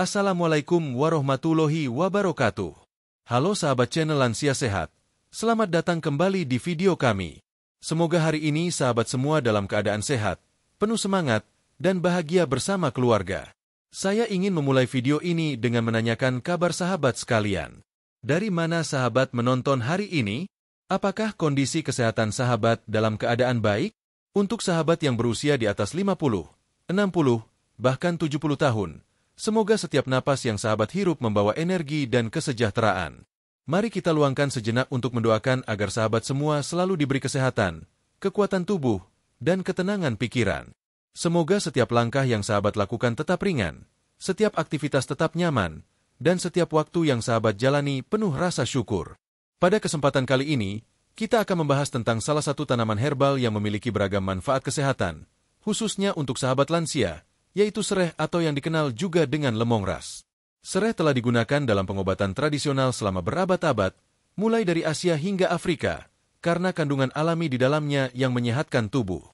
Assalamualaikum warahmatullahi wabarakatuh. Halo sahabat channel Lansia Sehat. Selamat datang kembali di video kami. Semoga hari ini sahabat semua dalam keadaan sehat, penuh semangat, dan bahagia bersama keluarga. Saya ingin memulai video ini dengan menanyakan kabar sahabat sekalian. Dari mana sahabat menonton hari ini? Apakah kondisi kesehatan sahabat dalam keadaan baik? Untuk sahabat yang berusia di atas 50, 60, bahkan 70 tahun, semoga setiap napas yang sahabat hirup membawa energi dan kesejahteraan. Mari kita luangkan sejenak untuk mendoakan agar sahabat semua selalu diberi kesehatan, kekuatan tubuh, dan ketenangan pikiran. Semoga setiap langkah yang sahabat lakukan tetap ringan, setiap aktivitas tetap nyaman, dan setiap waktu yang sahabat jalani penuh rasa syukur. Pada kesempatan kali ini, kita akan membahas tentang salah satu tanaman herbal yang memiliki beragam manfaat kesehatan, khususnya untuk sahabat lansia, yaitu sereh atau yang dikenal juga dengan lemongrass. Sereh telah digunakan dalam pengobatan tradisional selama berabad-abad, mulai dari Asia hingga Afrika, karena kandungan alami di dalamnya yang menyehatkan tubuh.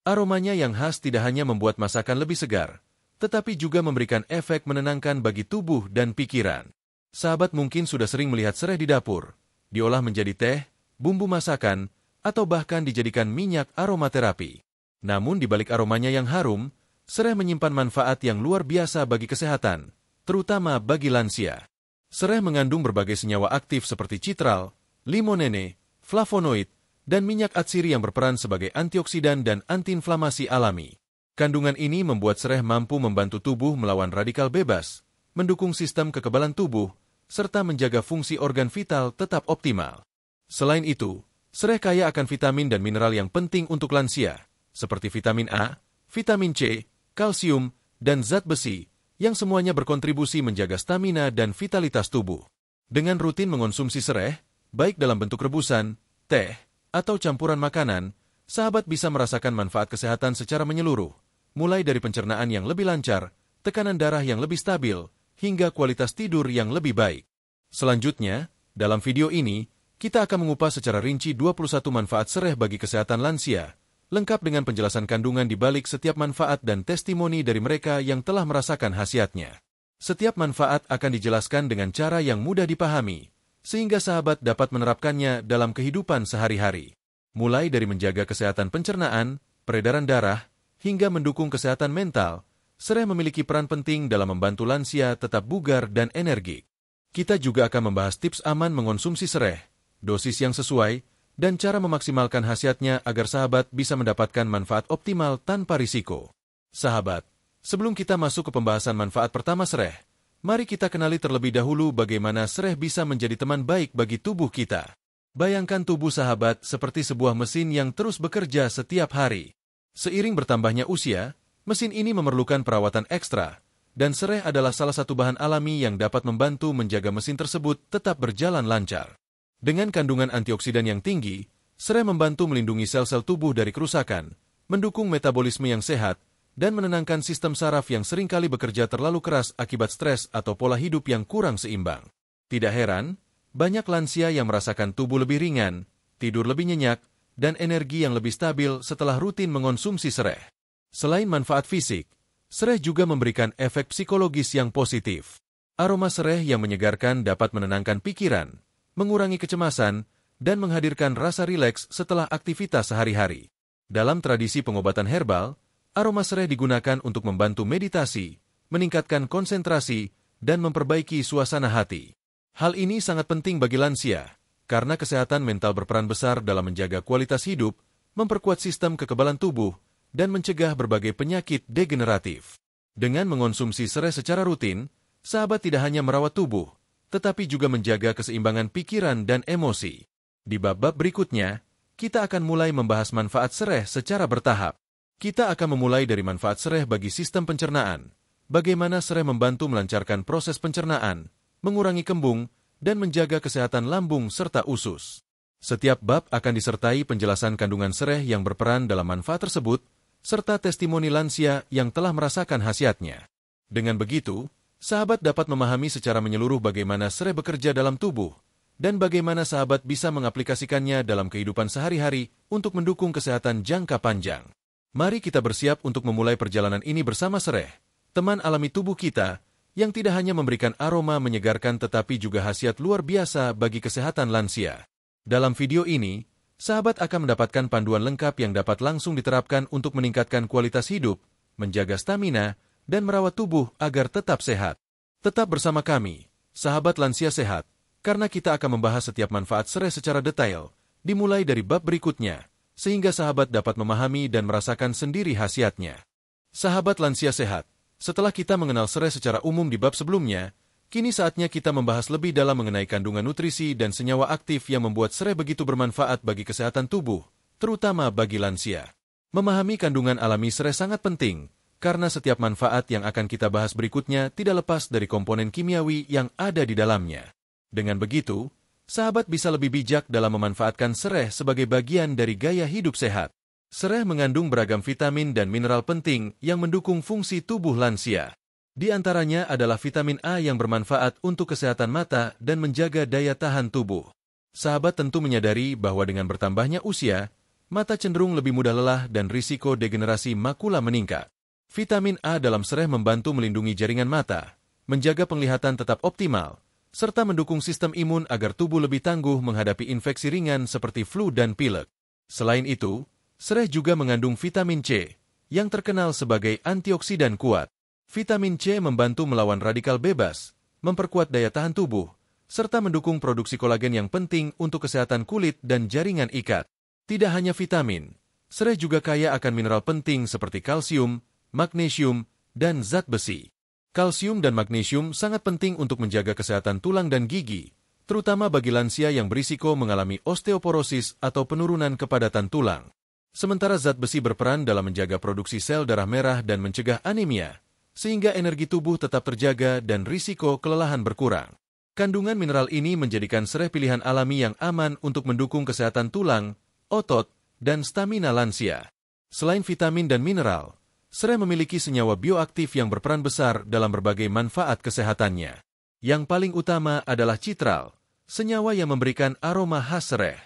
Aromanya yang khas tidak hanya membuat masakan lebih segar, tetapi juga memberikan efek menenangkan bagi tubuh dan pikiran. Sahabat mungkin sudah sering melihat sereh di dapur, diolah menjadi teh, bumbu masakan, atau bahkan dijadikan minyak aromaterapi. Namun di balik aromanya yang harum, sereh menyimpan manfaat yang luar biasa bagi kesehatan, terutama bagi lansia. Sereh mengandung berbagai senyawa aktif seperti citral, limonene, flavonoid, dan minyak atsiri yang berperan sebagai antioksidan dan antiinflamasi alami. Kandungan ini membuat sereh mampu membantu tubuh melawan radikal bebas, mendukung sistem kekebalan tubuh, serta menjaga fungsi organ vital tetap optimal. Selain itu, sereh kaya akan vitamin dan mineral yang penting untuk lansia, seperti vitamin A, vitamin C, kalsium, dan zat besi, yang semuanya berkontribusi menjaga stamina dan vitalitas tubuh. Dengan rutin mengonsumsi sereh, baik dalam bentuk rebusan, teh, atau campuran makanan, sahabat bisa merasakan manfaat kesehatan secara menyeluruh, mulai dari pencernaan yang lebih lancar, tekanan darah yang lebih stabil, hingga kualitas tidur yang lebih baik. Selanjutnya, dalam video ini, kita akan mengupas secara rinci 21 manfaat sereh bagi kesehatan lansia, lengkap dengan penjelasan kandungan di balik setiap manfaat dan testimoni dari mereka yang telah merasakan khasiatnya. Setiap manfaat akan dijelaskan dengan cara yang mudah dipahami, sehingga sahabat dapat menerapkannya dalam kehidupan sehari-hari. Mulai dari menjaga kesehatan pencernaan, peredaran darah, hingga mendukung kesehatan mental, sereh memiliki peran penting dalam membantu lansia tetap bugar dan energik. Kita juga akan membahas tips aman mengonsumsi sereh, dosis yang sesuai, dan cara memaksimalkan khasiatnya agar sahabat bisa mendapatkan manfaat optimal tanpa risiko. Sahabat, sebelum kita masuk ke pembahasan manfaat pertama sereh, mari kita kenali terlebih dahulu bagaimana sereh bisa menjadi teman baik bagi tubuh kita. Bayangkan tubuh sahabat seperti sebuah mesin yang terus bekerja setiap hari. Seiring bertambahnya usia, mesin ini memerlukan perawatan ekstra, dan sereh adalah salah satu bahan alami yang dapat membantu menjaga mesin tersebut tetap berjalan lancar. Dengan kandungan antioksidan yang tinggi, sereh membantu melindungi sel-sel tubuh dari kerusakan, mendukung metabolisme yang sehat, dan menenangkan sistem saraf yang seringkali bekerja terlalu keras akibat stres atau pola hidup yang kurang seimbang. Tidak heran, banyak lansia yang merasakan tubuh lebih ringan, tidur lebih nyenyak, dan energi yang lebih stabil setelah rutin mengonsumsi sereh. Selain manfaat fisik, sereh juga memberikan efek psikologis yang positif. Aroma sereh yang menyegarkan dapat menenangkan pikiran, mengurangi kecemasan, dan menghadirkan rasa rileks setelah aktivitas sehari-hari. Dalam tradisi pengobatan herbal, aroma sereh digunakan untuk membantu meditasi, meningkatkan konsentrasi, dan memperbaiki suasana hati. Hal ini sangat penting bagi lansia, karena kesehatan mental berperan besar dalam menjaga kualitas hidup, memperkuat sistem kekebalan tubuh, dan mencegah berbagai penyakit degeneratif. Dengan mengonsumsi sereh secara rutin, sahabat tidak hanya merawat tubuh, tetapi juga menjaga keseimbangan pikiran dan emosi. Di bab-bab berikutnya, kita akan mulai membahas manfaat sereh secara bertahap. Kita akan memulai dari manfaat sereh bagi sistem pencernaan, bagaimana sereh membantu melancarkan proses pencernaan, mengurangi kembung, dan menjaga kesehatan lambung serta usus. Setiap bab akan disertai penjelasan kandungan sereh yang berperan dalam manfaat tersebut, serta testimoni lansia yang telah merasakan khasiatnya. Dengan begitu, sahabat dapat memahami secara menyeluruh bagaimana sereh bekerja dalam tubuh, dan bagaimana sahabat bisa mengaplikasikannya dalam kehidupan sehari-hari untuk mendukung kesehatan jangka panjang. Mari kita bersiap untuk memulai perjalanan ini bersama sereh, teman alami tubuh kita, yang tidak hanya memberikan aroma menyegarkan tetapi juga khasiat luar biasa bagi kesehatan lansia. Dalam video ini, sahabat akan mendapatkan panduan lengkap yang dapat langsung diterapkan untuk meningkatkan kualitas hidup, menjaga stamina, dan merawat tubuh agar tetap sehat. Tetap bersama kami, sahabat lansia sehat, karena kita akan membahas setiap manfaat serai secara detail, dimulai dari bab berikutnya, sehingga sahabat dapat memahami dan merasakan sendiri khasiatnya. Sahabat lansia sehat, setelah kita mengenal serai secara umum di bab sebelumnya, kini saatnya kita membahas lebih dalam mengenai kandungan nutrisi dan senyawa aktif yang membuat serai begitu bermanfaat bagi kesehatan tubuh, terutama bagi lansia. Memahami kandungan alami serai sangat penting, karena setiap manfaat yang akan kita bahas berikutnya tidak lepas dari komponen kimiawi yang ada di dalamnya. Dengan begitu, sahabat bisa lebih bijak dalam memanfaatkan serai sebagai bagian dari gaya hidup sehat. Serai mengandung beragam vitamin dan mineral penting yang mendukung fungsi tubuh lansia. Di antaranya adalah vitamin A yang bermanfaat untuk kesehatan mata dan menjaga daya tahan tubuh. Sahabat tentu menyadari bahwa dengan bertambahnya usia, mata cenderung lebih mudah lelah dan risiko degenerasi makula meningkat. Vitamin A dalam serai membantu melindungi jaringan mata, menjaga penglihatan tetap optimal, serta mendukung sistem imun agar tubuh lebih tangguh menghadapi infeksi ringan seperti flu dan pilek. Selain itu, serai juga mengandung vitamin C, yang terkenal sebagai antioksidan kuat. Vitamin C membantu melawan radikal bebas, memperkuat daya tahan tubuh, serta mendukung produksi kolagen yang penting untuk kesehatan kulit dan jaringan ikat. Tidak hanya vitamin, serai juga kaya akan mineral penting seperti kalsium, magnesium, dan zat besi. Kalsium dan magnesium sangat penting untuk menjaga kesehatan tulang dan gigi, terutama bagi lansia yang berisiko mengalami osteoporosis atau penurunan kepadatan tulang. Sementara zat besi berperan dalam menjaga produksi sel darah merah dan mencegah anemia, sehingga energi tubuh tetap terjaga dan risiko kelelahan berkurang. Kandungan mineral ini menjadikan serai pilihan alami yang aman untuk mendukung kesehatan tulang, otot, dan stamina lansia. Selain vitamin dan mineral, serai memiliki senyawa bioaktif yang berperan besar dalam berbagai manfaat kesehatannya. Yang paling utama adalah citral, senyawa yang memberikan aroma khas serai.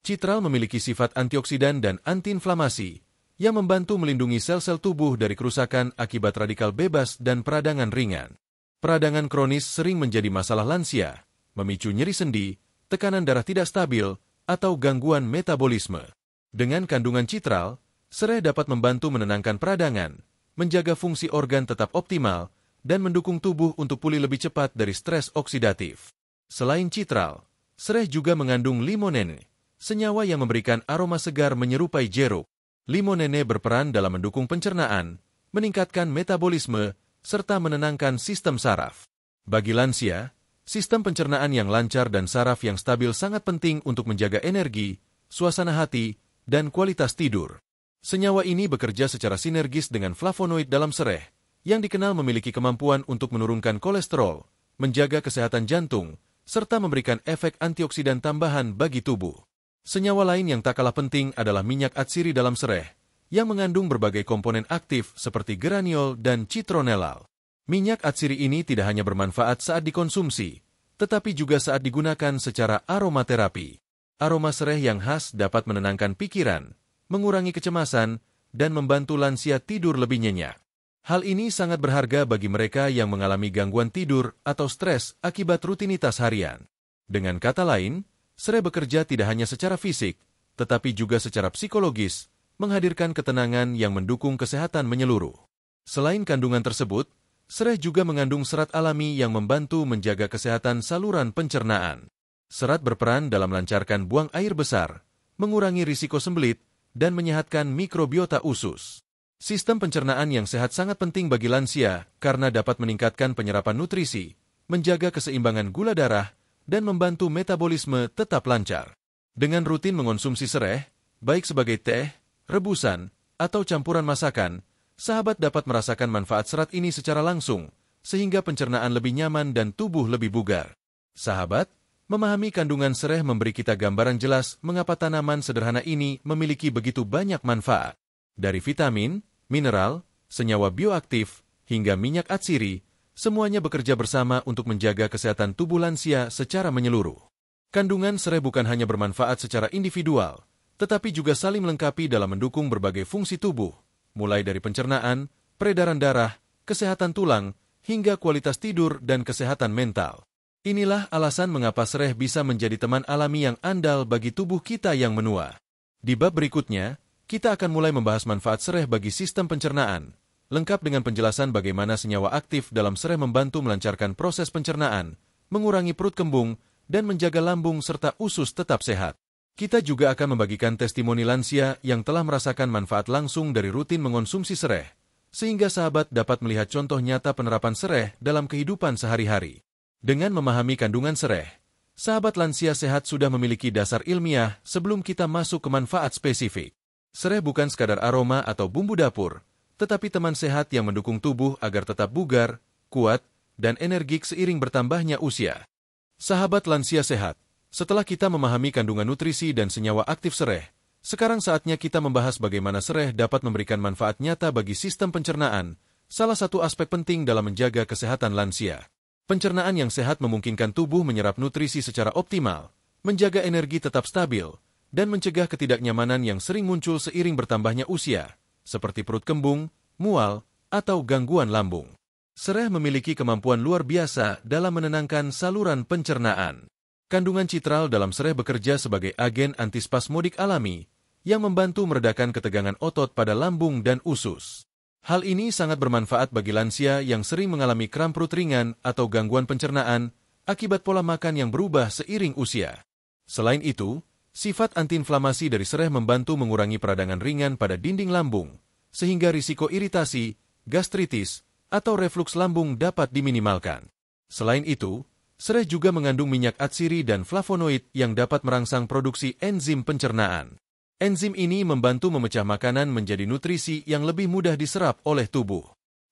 Citral memiliki sifat antioksidan dan antiinflamasi, yang membantu melindungi sel-sel tubuh dari kerusakan akibat radikal bebas dan peradangan ringan. Peradangan kronis sering menjadi masalah lansia, memicu nyeri sendi, tekanan darah tidak stabil, atau gangguan metabolisme. Dengan kandungan citral, serai dapat membantu menenangkan peradangan, menjaga fungsi organ tetap optimal, dan mendukung tubuh untuk pulih lebih cepat dari stres oksidatif. Selain citral, serai juga mengandung limonene, senyawa yang memberikan aroma segar menyerupai jeruk. Limonene berperan dalam mendukung pencernaan, meningkatkan metabolisme, serta menenangkan sistem saraf. Bagi lansia, sistem pencernaan yang lancar dan saraf yang stabil sangat penting untuk menjaga energi, suasana hati, dan kualitas tidur. Senyawa ini bekerja secara sinergis dengan flavonoid dalam serai, yang dikenal memiliki kemampuan untuk menurunkan kolesterol, menjaga kesehatan jantung, serta memberikan efek antioksidan tambahan bagi tubuh. Senyawa lain yang tak kalah penting adalah minyak atsiri dalam serai, yang mengandung berbagai komponen aktif seperti geraniol dan citronellal. Minyak atsiri ini tidak hanya bermanfaat saat dikonsumsi, tetapi juga saat digunakan secara aromaterapi. Aroma serai yang khas dapat menenangkan pikiran, mengurangi kecemasan, dan membantu lansia tidur lebih nyenyak. Hal ini sangat berharga bagi mereka yang mengalami gangguan tidur atau stres akibat rutinitas harian. Dengan kata lain, serai bekerja tidak hanya secara fisik, tetapi juga secara psikologis, menghadirkan ketenangan yang mendukung kesehatan menyeluruh. Selain kandungan tersebut, serai juga mengandung serat alami yang membantu menjaga kesehatan saluran pencernaan. Serat berperan dalam melancarkan buang air besar, mengurangi risiko sembelit, dan menyehatkan mikrobiota usus. Sistem pencernaan yang sehat sangat penting bagi lansia karena dapat meningkatkan penyerapan nutrisi, menjaga keseimbangan gula darah, dan membantu metabolisme tetap lancar. Dengan rutin mengonsumsi serai, baik sebagai teh, rebusan, atau campuran masakan, sahabat dapat merasakan manfaat serat ini secara langsung, sehingga pencernaan lebih nyaman dan tubuh lebih bugar. Sahabat, memahami kandungan serai memberi kita gambaran jelas mengapa tanaman sederhana ini memiliki begitu banyak manfaat. Dari vitamin, mineral, senyawa bioaktif, hingga minyak atsiri, semuanya bekerja bersama untuk menjaga kesehatan tubuh lansia secara menyeluruh. Kandungan serai bukan hanya bermanfaat secara individual, tetapi juga saling melengkapi dalam mendukung berbagai fungsi tubuh, mulai dari pencernaan, peredaran darah, kesehatan tulang, hingga kualitas tidur dan kesehatan mental. Inilah alasan mengapa sereh bisa menjadi teman alami yang andal bagi tubuh kita yang menua. Di bab berikutnya, kita akan mulai membahas manfaat sereh bagi sistem pencernaan, lengkap dengan penjelasan bagaimana senyawa aktif dalam sereh membantu melancarkan proses pencernaan, mengurangi perut kembung, dan menjaga lambung serta usus tetap sehat. Kita juga akan membagikan testimoni lansia yang telah merasakan manfaat langsung dari rutin mengonsumsi sereh, sehingga sahabat dapat melihat contoh nyata penerapan sereh dalam kehidupan sehari-hari. Dengan memahami kandungan sereh, sahabat lansia sehat sudah memiliki dasar ilmiah sebelum kita masuk ke manfaat spesifik. Sereh bukan sekadar aroma atau bumbu dapur, tetapi teman sehat yang mendukung tubuh agar tetap bugar, kuat, dan energik seiring bertambahnya usia. Sahabat lansia sehat, setelah kita memahami kandungan nutrisi dan senyawa aktif sereh, sekarang saatnya kita membahas bagaimana sereh dapat memberikan manfaat nyata bagi sistem pencernaan, salah satu aspek penting dalam menjaga kesehatan lansia. Pencernaan yang sehat memungkinkan tubuh menyerap nutrisi secara optimal, menjaga energi tetap stabil, dan mencegah ketidaknyamanan yang sering muncul seiring bertambahnya usia, seperti perut kembung, mual, atau gangguan lambung. Sereh memiliki kemampuan luar biasa dalam menenangkan saluran pencernaan. Kandungan citral dalam sereh bekerja sebagai agen antispasmodik alami yang membantu meredakan ketegangan otot pada lambung dan usus. Hal ini sangat bermanfaat bagi lansia yang sering mengalami kram perut ringan atau gangguan pencernaan akibat pola makan yang berubah seiring usia. Selain itu, sifat antiinflamasi dari sereh membantu mengurangi peradangan ringan pada dinding lambung, sehingga risiko iritasi, gastritis, atau refluks lambung dapat diminimalkan. Selain itu, sereh juga mengandung minyak atsiri dan flavonoid yang dapat merangsang produksi enzim pencernaan. Enzim ini membantu memecah makanan menjadi nutrisi yang lebih mudah diserap oleh tubuh.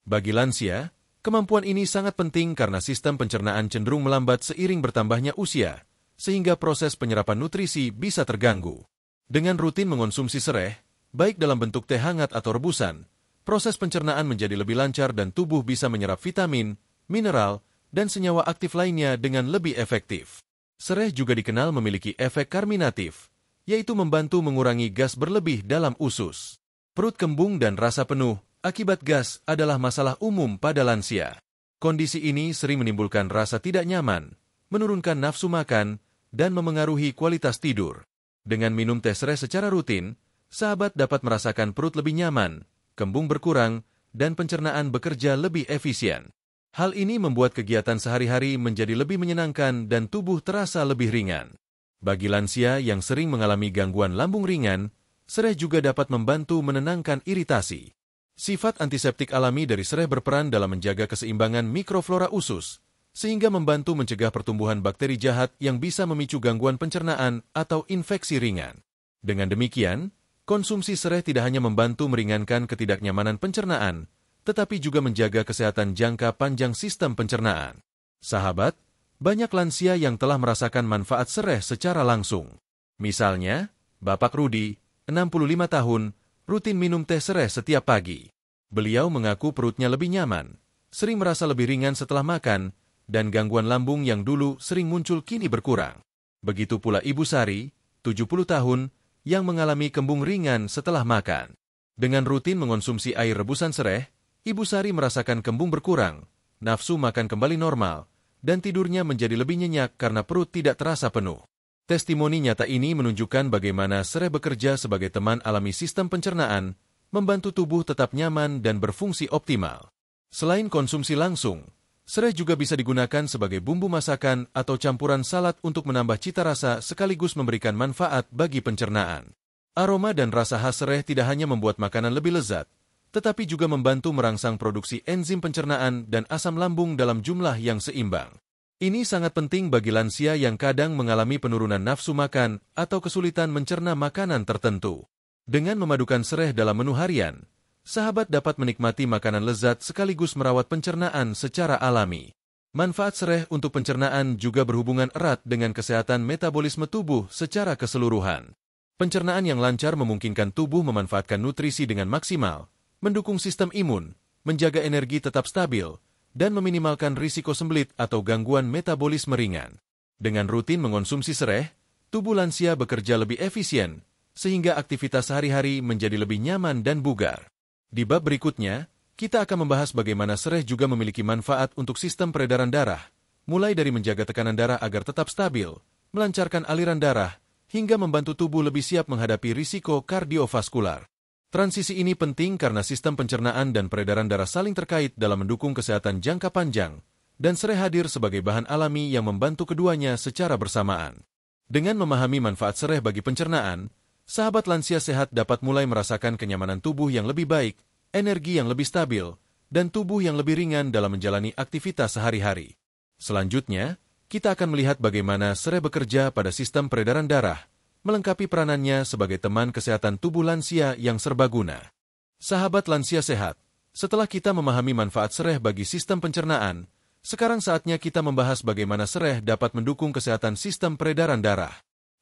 Bagi lansia, kemampuan ini sangat penting karena sistem pencernaan cenderung melambat seiring bertambahnya usia, sehingga proses penyerapan nutrisi bisa terganggu. Dengan rutin mengonsumsi sereh, baik dalam bentuk teh hangat atau rebusan, proses pencernaan menjadi lebih lancar dan tubuh bisa menyerap vitamin, mineral, dan senyawa aktif lainnya dengan lebih efektif. Sereh juga dikenal memiliki efek karminatif, yaitu membantu mengurangi gas berlebih dalam usus. Perut kembung dan rasa penuh akibat gas adalah masalah umum pada lansia. Kondisi ini sering menimbulkan rasa tidak nyaman, menurunkan nafsu makan, dan memengaruhi kualitas tidur. Dengan minum teh sereh secara rutin, sahabat dapat merasakan perut lebih nyaman, kembung berkurang, dan pencernaan bekerja lebih efisien. Hal ini membuat kegiatan sehari-hari menjadi lebih menyenangkan dan tubuh terasa lebih ringan. Bagi lansia yang sering mengalami gangguan lambung ringan, sereh juga dapat membantu menenangkan iritasi. Sifat antiseptik alami dari sereh berperan dalam menjaga keseimbangan mikroflora usus, sehingga membantu mencegah pertumbuhan bakteri jahat yang bisa memicu gangguan pencernaan atau infeksi ringan. Dengan demikian, konsumsi sereh tidak hanya membantu meringankan ketidaknyamanan pencernaan, tetapi juga menjaga kesehatan jangka panjang sistem pencernaan. Sahabat, banyak lansia yang telah merasakan manfaat sereh secara langsung. Misalnya, Bapak Rudi, 65 tahun, rutin minum teh sereh setiap pagi. Beliau mengaku perutnya lebih nyaman, sering merasa lebih ringan setelah makan, dan gangguan lambung yang dulu sering muncul kini berkurang. Begitu pula Ibu Sari, 70 tahun, yang mengalami kembung ringan setelah makan. Dengan rutin mengonsumsi air rebusan sereh, Ibu Sari merasakan kembung berkurang, nafsu makan kembali normal, dan tidurnya menjadi lebih nyenyak karena perut tidak terasa penuh. Testimoni nyata ini menunjukkan bagaimana sereh bekerja sebagai teman alami sistem pencernaan, membantu tubuh tetap nyaman dan berfungsi optimal. Selain konsumsi langsung, sereh juga bisa digunakan sebagai bumbu masakan atau campuran salad untuk menambah cita rasa sekaligus memberikan manfaat bagi pencernaan. Aroma dan rasa khas sereh tidak hanya membuat makanan lebih lezat, tetapi juga membantu merangsang produksi enzim pencernaan dan asam lambung dalam jumlah yang seimbang. Ini sangat penting bagi lansia yang kadang mengalami penurunan nafsu makan atau kesulitan mencerna makanan tertentu. Dengan memadukan sereh dalam menu harian, sahabat dapat menikmati makanan lezat sekaligus merawat pencernaan secara alami. Manfaat sereh untuk pencernaan juga berhubungan erat dengan kesehatan metabolisme tubuh secara keseluruhan. Pencernaan yang lancar memungkinkan tubuh memanfaatkan nutrisi dengan maksimal, mendukung sistem imun, menjaga energi tetap stabil, dan meminimalkan risiko sembelit atau gangguan metabolisme ringan. Dengan rutin mengonsumsi sereh, tubuh lansia bekerja lebih efisien, sehingga aktivitas sehari-hari menjadi lebih nyaman dan bugar. Di bab berikutnya, kita akan membahas bagaimana sereh juga memiliki manfaat untuk sistem peredaran darah, mulai dari menjaga tekanan darah agar tetap stabil, melancarkan aliran darah, hingga membantu tubuh lebih siap menghadapi risiko kardiovaskular. Transisi ini penting karena sistem pencernaan dan peredaran darah saling terkait dalam mendukung kesehatan jangka panjang, dan sereh hadir sebagai bahan alami yang membantu keduanya secara bersamaan. Dengan memahami manfaat sereh bagi pencernaan, sahabat lansia sehat dapat mulai merasakan kenyamanan tubuh yang lebih baik, energi yang lebih stabil, dan tubuh yang lebih ringan dalam menjalani aktivitas sehari-hari. Selanjutnya, kita akan melihat bagaimana sereh bekerja pada sistem peredaran darah, melengkapi peranannya sebagai teman kesehatan tubuh lansia yang serbaguna. Sahabat lansia sehat, setelah kita memahami manfaat sereh bagi sistem pencernaan, sekarang saatnya kita membahas bagaimana sereh dapat mendukung kesehatan sistem peredaran darah.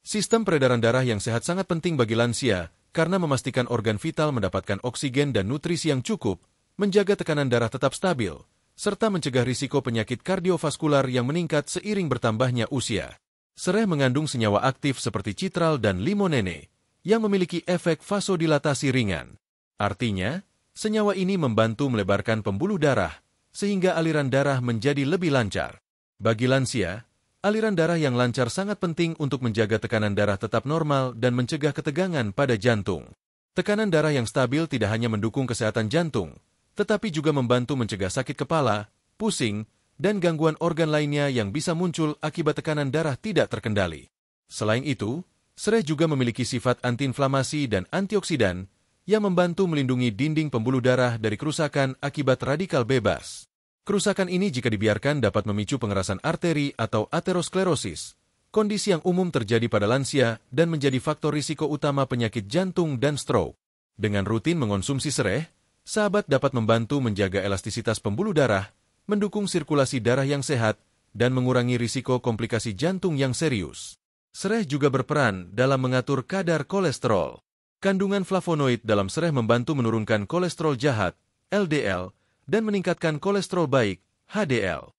Sistem peredaran darah yang sehat sangat penting bagi lansia karena memastikan organ vital mendapatkan oksigen dan nutrisi yang cukup, menjaga tekanan darah tetap stabil, serta mencegah risiko penyakit kardiovaskular yang meningkat seiring bertambahnya usia. Sereh mengandung senyawa aktif seperti citral dan limonene, yang memiliki efek vasodilatasi ringan. Artinya, senyawa ini membantu melebarkan pembuluh darah, sehingga aliran darah menjadi lebih lancar. Bagi lansia, aliran darah yang lancar sangat penting untuk menjaga tekanan darah tetap normal dan mencegah ketegangan pada jantung. Tekanan darah yang stabil tidak hanya mendukung kesehatan jantung, tetapi juga membantu mencegah sakit kepala, pusing, dan gangguan organ lainnya yang bisa muncul akibat tekanan darah tidak terkendali. Selain itu, sereh juga memiliki sifat antiinflamasi dan antioksidan yang membantu melindungi dinding pembuluh darah dari kerusakan akibat radikal bebas. Kerusakan ini jika dibiarkan dapat memicu pengerasan arteri atau aterosklerosis, kondisi yang umum terjadi pada lansia dan menjadi faktor risiko utama penyakit jantung dan stroke. Dengan rutin mengonsumsi sereh, sahabat dapat membantu menjaga elastisitas pembuluh darah, mendukung sirkulasi darah yang sehat, dan mengurangi risiko komplikasi jantung yang serius. Sereh juga berperan dalam mengatur kadar kolesterol. Kandungan flavonoid dalam sereh membantu menurunkan kolesterol jahat, LDL, dan meningkatkan kolesterol baik, HDL.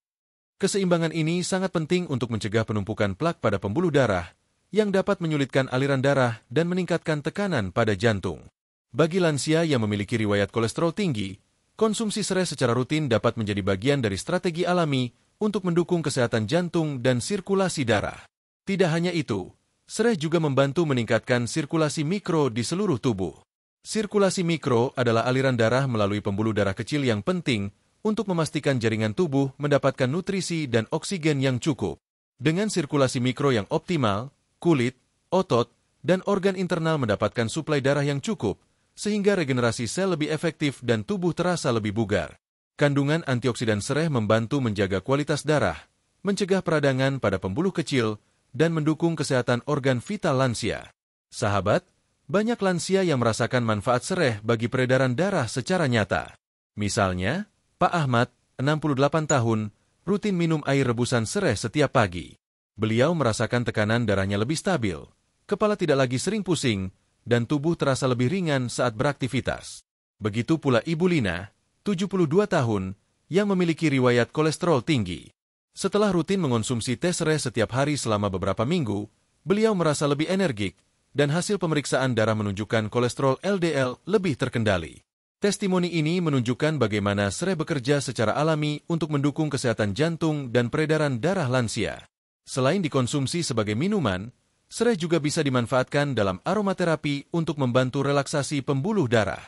Keseimbangan ini sangat penting untuk mencegah penumpukan plak pada pembuluh darah, yang dapat menyulitkan aliran darah dan meningkatkan tekanan pada jantung. Bagi lansia yang memiliki riwayat kolesterol tinggi, konsumsi sereh secara rutin dapat menjadi bagian dari strategi alami untuk mendukung kesehatan jantung dan sirkulasi darah. Tidak hanya itu, sereh juga membantu meningkatkan sirkulasi mikro di seluruh tubuh. Sirkulasi mikro adalah aliran darah melalui pembuluh darah kecil yang penting untuk memastikan jaringan tubuh mendapatkan nutrisi dan oksigen yang cukup. Dengan sirkulasi mikro yang optimal, kulit, otot, dan organ internal mendapatkan suplai darah yang cukup, sehingga regenerasi sel lebih efektif dan tubuh terasa lebih bugar. Kandungan antioksidan sereh membantu menjaga kualitas darah, mencegah peradangan pada pembuluh kecil, dan mendukung kesehatan organ vital lansia. Sahabat, banyak lansia yang merasakan manfaat sereh bagi peredaran darah secara nyata. Misalnya, Pak Ahmad, 68 tahun, rutin minum air rebusan sereh setiap pagi. Beliau merasakan tekanan darahnya lebih stabil, kepala tidak lagi sering pusing, dan tubuh terasa lebih ringan saat beraktivitas. Begitu pula Ibu Lina, 72 tahun, yang memiliki riwayat kolesterol tinggi. Setelah rutin mengonsumsi teh sereh setiap hari selama beberapa minggu, beliau merasa lebih energik, dan hasil pemeriksaan darah menunjukkan kolesterol LDL lebih terkendali. Testimoni ini menunjukkan bagaimana sereh bekerja secara alami untuk mendukung kesehatan jantung dan peredaran darah lansia. Selain dikonsumsi sebagai minuman, sereh juga bisa dimanfaatkan dalam aromaterapi untuk membantu relaksasi pembuluh darah.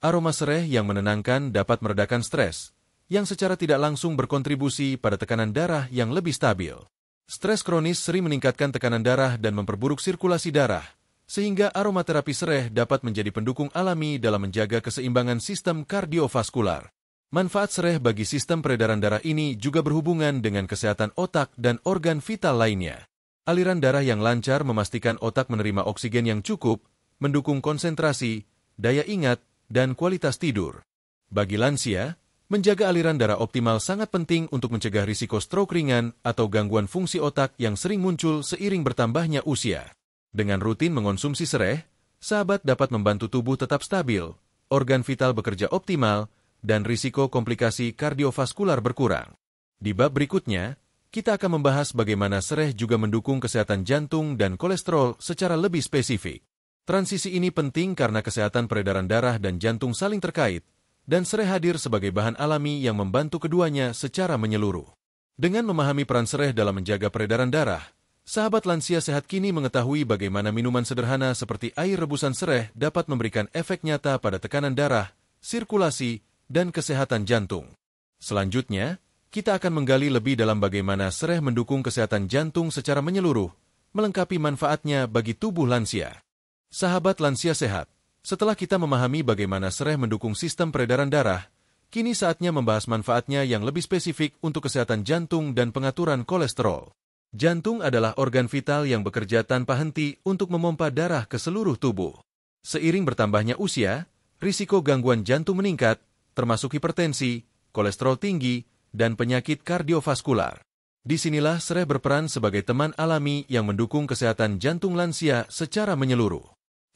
Aroma sereh yang menenangkan dapat meredakan stres, yang secara tidak langsung berkontribusi pada tekanan darah yang lebih stabil. Stres kronis sering meningkatkan tekanan darah dan memperburuk sirkulasi darah, sehingga aromaterapi sereh dapat menjadi pendukung alami dalam menjaga keseimbangan sistem kardiovaskular. Manfaat sereh bagi sistem peredaran darah ini juga berhubungan dengan kesehatan otak dan organ vital lainnya. Aliran darah yang lancar memastikan otak menerima oksigen yang cukup, mendukung konsentrasi, daya ingat, dan kualitas tidur. Bagi lansia, menjaga aliran darah optimal sangat penting untuk mencegah risiko stroke ringan atau gangguan fungsi otak yang sering muncul seiring bertambahnya usia. Dengan rutin mengonsumsi sereh, sahabat dapat membantu tubuh tetap stabil, organ vital bekerja optimal, dan risiko komplikasi kardiovaskular berkurang. Di bab berikutnya, kita akan membahas bagaimana sereh juga mendukung kesehatan jantung dan kolesterol secara lebih spesifik. Transisi ini penting karena kesehatan peredaran darah dan jantung saling terkait, dan serai hadir sebagai bahan alami yang membantu keduanya secara menyeluruh. Dengan memahami peran serai dalam menjaga peredaran darah, sahabat lansia sehat kini mengetahui bagaimana minuman sederhana seperti air rebusan serai dapat memberikan efek nyata pada tekanan darah, sirkulasi, dan kesehatan jantung. Selanjutnya, kita akan menggali lebih dalam bagaimana serai mendukung kesehatan jantung secara menyeluruh, melengkapi manfaatnya bagi tubuh lansia. Sahabat lansia sehat, setelah kita memahami bagaimana serai mendukung sistem peredaran darah, kini saatnya membahas manfaatnya yang lebih spesifik untuk kesehatan jantung dan pengaturan kolesterol. Jantung adalah organ vital yang bekerja tanpa henti untuk memompa darah ke seluruh tubuh. Seiring bertambahnya usia, risiko gangguan jantung meningkat, termasuk hipertensi, kolesterol tinggi, dan penyakit kardiovaskular. Disinilah serai berperan sebagai teman alami yang mendukung kesehatan jantung lansia secara menyeluruh.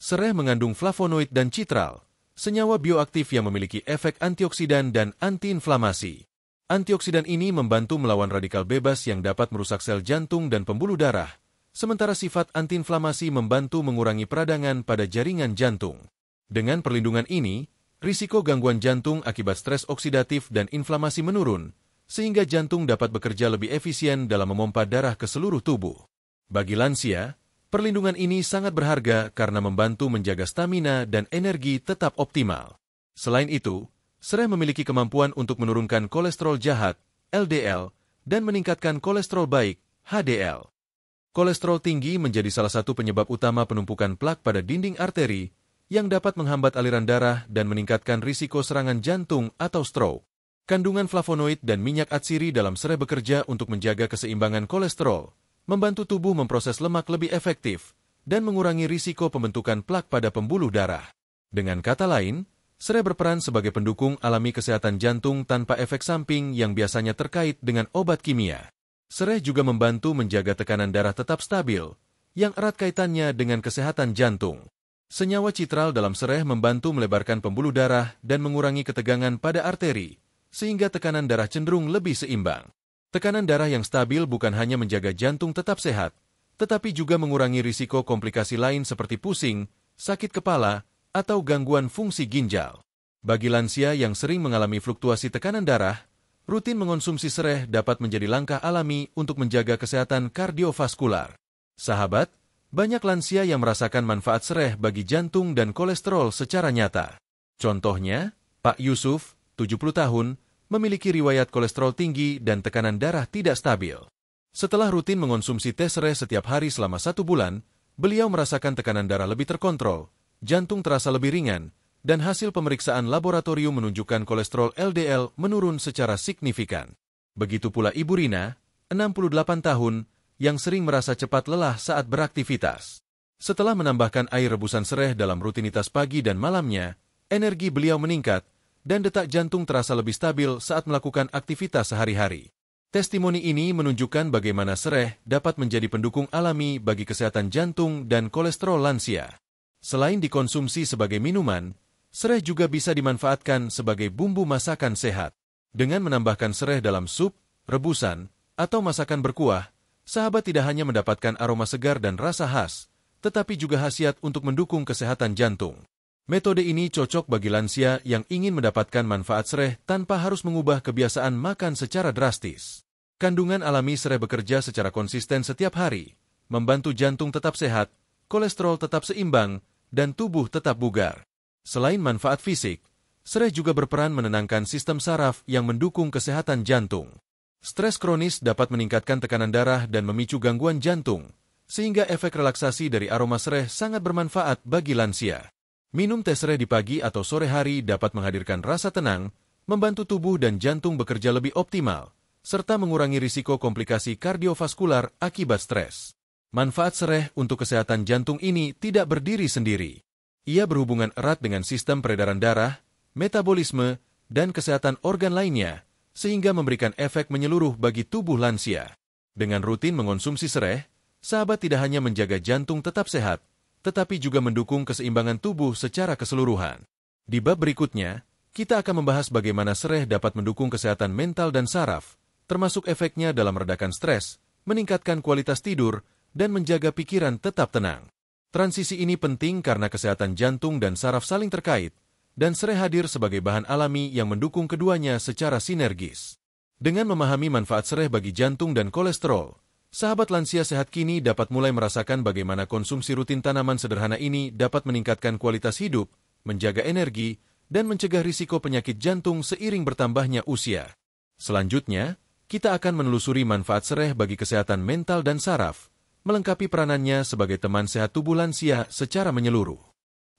Serai mengandung flavonoid dan citral, senyawa bioaktif yang memiliki efek antioksidan dan antiinflamasi. Antioksidan ini membantu melawan radikal bebas yang dapat merusak sel jantung dan pembuluh darah, sementara sifat antiinflamasi membantu mengurangi peradangan pada jaringan jantung. Dengan perlindungan ini, risiko gangguan jantung akibat stres oksidatif dan inflamasi menurun, sehingga jantung dapat bekerja lebih efisien dalam memompa darah ke seluruh tubuh. Bagi lansia, perlindungan ini sangat berharga karena membantu menjaga stamina dan energi tetap optimal. Selain itu, serai memiliki kemampuan untuk menurunkan kolesterol jahat, LDL, dan meningkatkan kolesterol baik, HDL. Kolesterol tinggi menjadi salah satu penyebab utama penumpukan plak pada dinding arteri, yang dapat menghambat aliran darah dan meningkatkan risiko serangan jantung atau stroke. Kandungan flavonoid dan minyak atsiri dalam serai bekerja untuk menjaga keseimbangan kolesterol, membantu tubuh memproses lemak lebih efektif, dan mengurangi risiko pembentukan plak pada pembuluh darah. Dengan kata lain, serai berperan sebagai pendukung alami kesehatan jantung tanpa efek samping yang biasanya terkait dengan obat kimia. Serai juga membantu menjaga tekanan darah tetap stabil, yang erat kaitannya dengan kesehatan jantung. Senyawa citral dalam serai membantu melebarkan pembuluh darah dan mengurangi ketegangan pada arteri, sehingga tekanan darah cenderung lebih seimbang. Tekanan darah yang stabil bukan hanya menjaga jantung tetap sehat, tetapi juga mengurangi risiko komplikasi lain seperti pusing, sakit kepala, atau gangguan fungsi ginjal. Bagi lansia yang sering mengalami fluktuasi tekanan darah, rutin mengonsumsi serai dapat menjadi langkah alami untuk menjaga kesehatan kardiovaskular. Sahabat, banyak lansia yang merasakan manfaat serai bagi jantung dan kolesterol secara nyata. Contohnya, Pak Yusuf, 70 tahun, memiliki riwayat kolesterol tinggi dan tekanan darah tidak stabil. Setelah rutin mengonsumsi teh serai setiap hari selama 1 bulan, beliau merasakan tekanan darah lebih terkontrol, jantung terasa lebih ringan, dan hasil pemeriksaan laboratorium menunjukkan kolesterol LDL menurun secara signifikan. Begitu pula Ibu Rina, 68 tahun, yang sering merasa cepat lelah saat beraktivitas. Setelah menambahkan air rebusan serai dalam rutinitas pagi dan malamnya, energi beliau meningkat, dan detak jantung terasa lebih stabil saat melakukan aktivitas sehari-hari. Testimoni ini menunjukkan bagaimana serai dapat menjadi pendukung alami bagi kesehatan jantung dan kolesterol lansia. Selain dikonsumsi sebagai minuman, serai juga bisa dimanfaatkan sebagai bumbu masakan sehat. Dengan menambahkan serai dalam sup, rebusan, atau masakan berkuah, sahabat tidak hanya mendapatkan aroma segar dan rasa khas, tetapi juga khasiat untuk mendukung kesehatan jantung. Metode ini cocok bagi lansia yang ingin mendapatkan manfaat serai tanpa harus mengubah kebiasaan makan secara drastis. Kandungan alami serai bekerja secara konsisten setiap hari, membantu jantung tetap sehat, kolesterol tetap seimbang, dan tubuh tetap bugar. Selain manfaat fisik, serai juga berperan menenangkan sistem saraf yang mendukung kesehatan jantung. Stres kronis dapat meningkatkan tekanan darah dan memicu gangguan jantung, sehingga efek relaksasi dari aroma serai sangat bermanfaat bagi lansia. Minum teh serai di pagi atau sore hari dapat menghadirkan rasa tenang, membantu tubuh dan jantung bekerja lebih optimal, serta mengurangi risiko komplikasi kardiovaskular akibat stres. Manfaat serai untuk kesehatan jantung ini tidak berdiri sendiri. Ia berhubungan erat dengan sistem peredaran darah, metabolisme, dan kesehatan organ lainnya, sehingga memberikan efek menyeluruh bagi tubuh lansia. Dengan rutin mengonsumsi serai, sahabat tidak hanya menjaga jantung tetap sehat, tetapi juga mendukung keseimbangan tubuh secara keseluruhan. Di bab berikutnya, kita akan membahas bagaimana serai dapat mendukung kesehatan mental dan saraf, termasuk efeknya dalam meredakan stres, meningkatkan kualitas tidur, dan menjaga pikiran tetap tenang. Transisi ini penting karena kesehatan jantung dan saraf saling terkait, dan serai hadir sebagai bahan alami yang mendukung keduanya secara sinergis. Dengan memahami manfaat serai bagi jantung dan kolesterol, sahabat lansia sehat kini dapat mulai merasakan bagaimana konsumsi rutin tanaman sederhana ini dapat meningkatkan kualitas hidup, menjaga energi, dan mencegah risiko penyakit jantung seiring bertambahnya usia. Selanjutnya, kita akan menelusuri manfaat serai bagi kesehatan mental dan saraf, melengkapi peranannya sebagai teman sehat tubuh lansia secara menyeluruh.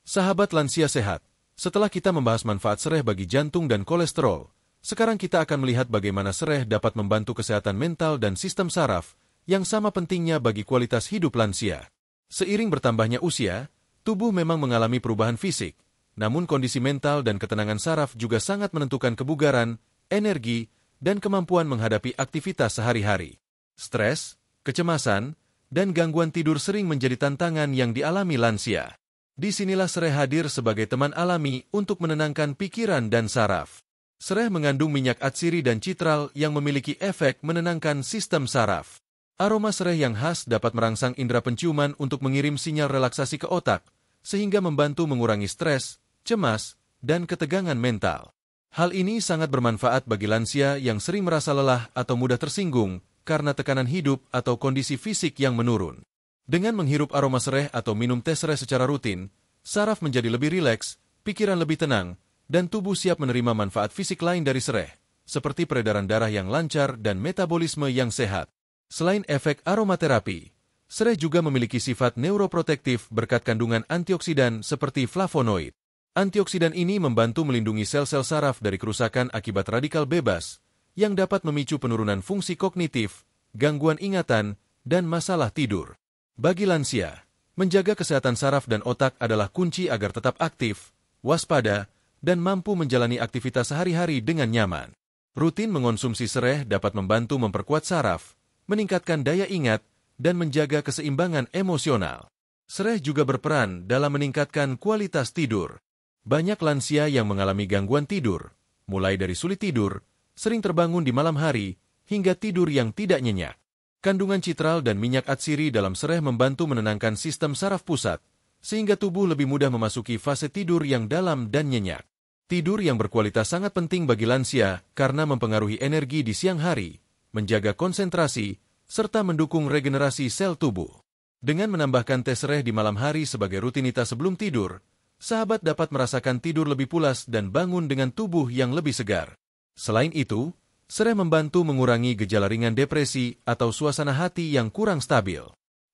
Sahabat lansia sehat, setelah kita membahas manfaat serai bagi jantung dan kolesterol, sekarang kita akan melihat bagaimana serai dapat membantu kesehatan mental dan sistem saraf yang sama pentingnya bagi kualitas hidup lansia. Seiring bertambahnya usia, tubuh memang mengalami perubahan fisik, namun kondisi mental dan ketenangan saraf juga sangat menentukan kebugaran, energi, dan kemampuan menghadapi aktivitas sehari-hari. Stres, kecemasan, dan gangguan tidur sering menjadi tantangan yang dialami lansia. Disinilah serai hadir sebagai teman alami untuk menenangkan pikiran dan saraf. Serai mengandung minyak atsiri dan citral yang memiliki efek menenangkan sistem saraf. Aroma serai yang khas dapat merangsang indera penciuman untuk mengirim sinyal relaksasi ke otak, sehingga membantu mengurangi stres, cemas, dan ketegangan mental. Hal ini sangat bermanfaat bagi lansia yang sering merasa lelah atau mudah tersinggung karena tekanan hidup atau kondisi fisik yang menurun. Dengan menghirup aroma serai atau minum teh serai secara rutin, saraf menjadi lebih rileks, pikiran lebih tenang, dan tubuh siap menerima manfaat fisik lain dari serai, seperti peredaran darah yang lancar dan metabolisme yang sehat. Selain efek aromaterapi, serai juga memiliki sifat neuroprotektif berkat kandungan antioksidan seperti flavonoid. Antioksidan ini membantu melindungi sel-sel saraf dari kerusakan akibat radikal bebas, yang dapat memicu penurunan fungsi kognitif, gangguan ingatan, dan masalah tidur. Bagi lansia, menjaga kesehatan saraf dan otak adalah kunci agar tetap aktif, waspada, dan mampu menjalani aktivitas sehari-hari dengan nyaman. Rutin mengonsumsi serai dapat membantu memperkuat saraf, meningkatkan daya ingat, dan menjaga keseimbangan emosional. Serai juga berperan dalam meningkatkan kualitas tidur. Banyak lansia yang mengalami gangguan tidur, mulai dari sulit tidur, sering terbangun di malam hari, hingga tidur yang tidak nyenyak. Kandungan citral dan minyak atsiri dalam serai membantu menenangkan sistem saraf pusat, sehingga tubuh lebih mudah memasuki fase tidur yang dalam dan nyenyak. Tidur yang berkualitas sangat penting bagi lansia karena mempengaruhi energi di siang hari, menjaga konsentrasi, serta mendukung regenerasi sel tubuh. Dengan menambahkan teh serai di malam hari sebagai rutinitas sebelum tidur, sahabat dapat merasakan tidur lebih pulas dan bangun dengan tubuh yang lebih segar. Selain itu, serai membantu mengurangi gejala ringan depresi atau suasana hati yang kurang stabil.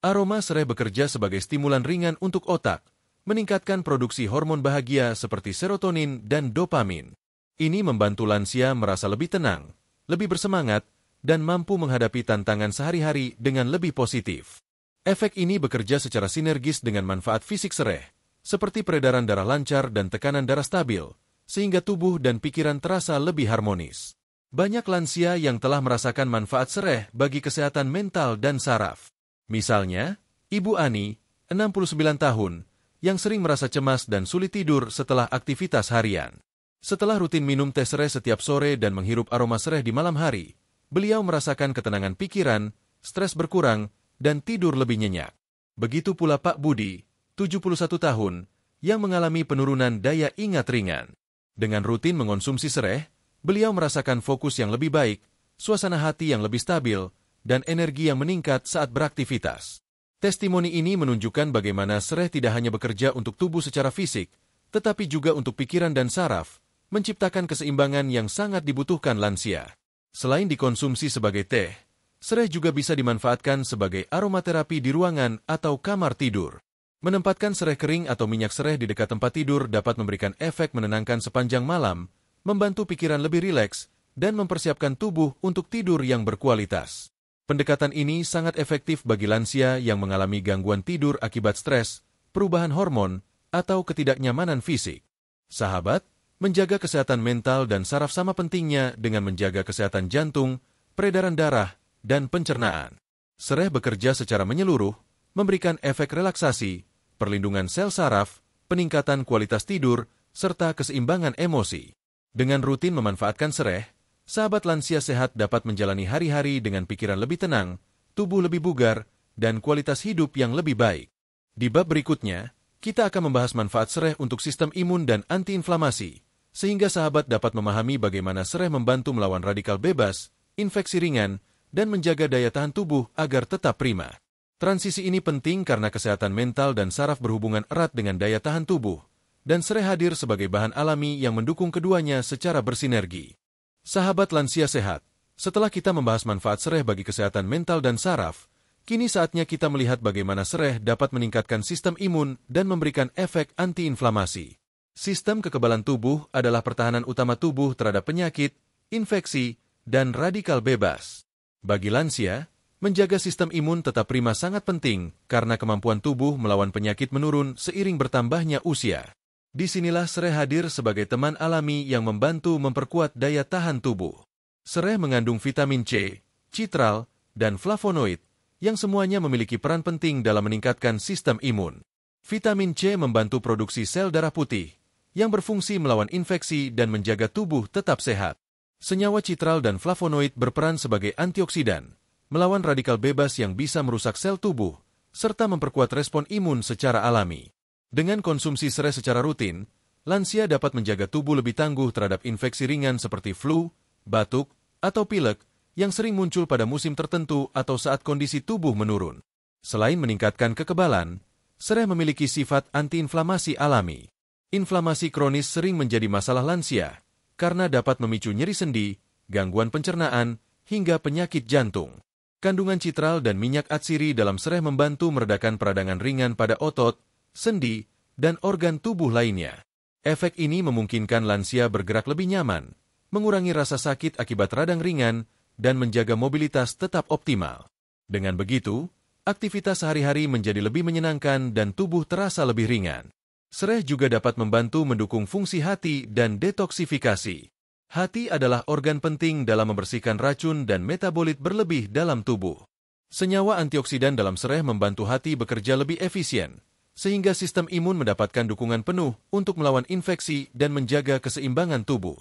Aroma serai bekerja sebagai stimulan ringan untuk otak, meningkatkan produksi hormon bahagia seperti serotonin dan dopamin. Ini membantu lansia merasa lebih tenang, lebih bersemangat, dan mampu menghadapi tantangan sehari-hari dengan lebih positif. Efek ini bekerja secara sinergis dengan manfaat fisik serai, seperti peredaran darah lancar dan tekanan darah stabil, sehingga tubuh dan pikiran terasa lebih harmonis. Banyak lansia yang telah merasakan manfaat serai bagi kesehatan mental dan saraf. Misalnya, Ibu Ani, 69 tahun, yang sering merasa cemas dan sulit tidur setelah aktivitas harian. Setelah rutin minum teh serai setiap sore dan menghirup aroma serai di malam hari, beliau merasakan ketenangan pikiran, stres berkurang, dan tidur lebih nyenyak. Begitu pula Pak Budi, 71 tahun, yang mengalami penurunan daya ingat ringan. Dengan rutin mengonsumsi serai, beliau merasakan fokus yang lebih baik, suasana hati yang lebih stabil, dan energi yang meningkat saat beraktivitas. Testimoni ini menunjukkan bagaimana serai tidak hanya bekerja untuk tubuh secara fisik, tetapi juga untuk pikiran dan saraf, menciptakan keseimbangan yang sangat dibutuhkan lansia. Selain dikonsumsi sebagai teh, serai juga bisa dimanfaatkan sebagai aromaterapi di ruangan atau kamar tidur. Menempatkan serai kering atau minyak serai di dekat tempat tidur dapat memberikan efek menenangkan sepanjang malam, membantu pikiran lebih rileks, dan mempersiapkan tubuh untuk tidur yang berkualitas. Pendekatan ini sangat efektif bagi lansia yang mengalami gangguan tidur akibat stres, perubahan hormon, atau ketidaknyamanan fisik. Sahabat, menjaga kesehatan mental dan saraf sama pentingnya dengan menjaga kesehatan jantung, peredaran darah, dan pencernaan. Serai bekerja secara menyeluruh, memberikan efek relaksasi, perlindungan sel saraf, peningkatan kualitas tidur, serta keseimbangan emosi. Dengan rutin memanfaatkan serai, sahabat lansia sehat dapat menjalani hari-hari dengan pikiran lebih tenang, tubuh lebih bugar, dan kualitas hidup yang lebih baik. Di bab berikutnya, kita akan membahas manfaat sereh untuk sistem imun dan antiinflamasi, sehingga sahabat dapat memahami bagaimana sereh membantu melawan radikal bebas, infeksi ringan, dan menjaga daya tahan tubuh agar tetap prima. Transisi ini penting karena kesehatan mental dan saraf berhubungan erat dengan daya tahan tubuh, dan sereh hadir sebagai bahan alami yang mendukung keduanya secara bersinergi. Sahabat lansia sehat, setelah kita membahas manfaat sereh bagi kesehatan mental dan saraf, kini saatnya kita melihat bagaimana sereh dapat meningkatkan sistem imun dan memberikan efek antiinflamasi. Sistem kekebalan tubuh adalah pertahanan utama tubuh terhadap penyakit, infeksi, dan radikal bebas. Bagi lansia, menjaga sistem imun tetap prima sangat penting karena kemampuan tubuh melawan penyakit menurun seiring bertambahnya usia. Disinilah sereh hadir sebagai teman alami yang membantu memperkuat daya tahan tubuh. Sereh mengandung vitamin C, citral, dan flavonoid, yang semuanya memiliki peran penting dalam meningkatkan sistem imun. Vitamin C membantu produksi sel darah putih, yang berfungsi melawan infeksi dan menjaga tubuh tetap sehat. Senyawa citral dan flavonoid berperan sebagai antioksidan, melawan radikal bebas yang bisa merusak sel tubuh, serta memperkuat respon imun secara alami. Dengan konsumsi sereh secara rutin, lansia dapat menjaga tubuh lebih tangguh terhadap infeksi ringan seperti flu, batuk, atau pilek yang sering muncul pada musim tertentu atau saat kondisi tubuh menurun. Selain meningkatkan kekebalan, sereh memiliki sifat antiinflamasi alami. Inflamasi kronis sering menjadi masalah lansia karena dapat memicu nyeri sendi, gangguan pencernaan, hingga penyakit jantung. Kandungan citral dan minyak atsiri dalam sereh membantu meredakan peradangan ringan pada otot, sendi, dan organ tubuh lainnya. Efek ini memungkinkan lansia bergerak lebih nyaman, mengurangi rasa sakit akibat radang ringan, dan menjaga mobilitas tetap optimal. Dengan begitu, aktivitas sehari-hari menjadi lebih menyenangkan dan tubuh terasa lebih ringan. Sereh juga dapat membantu mendukung fungsi hati dan detoksifikasi. Hati adalah organ penting dalam membersihkan racun dan metabolit berlebih dalam tubuh. Senyawa antioksidan dalam sereh membantu hati bekerja lebih efisien, sehingga sistem imun mendapatkan dukungan penuh untuk melawan infeksi dan menjaga keseimbangan tubuh.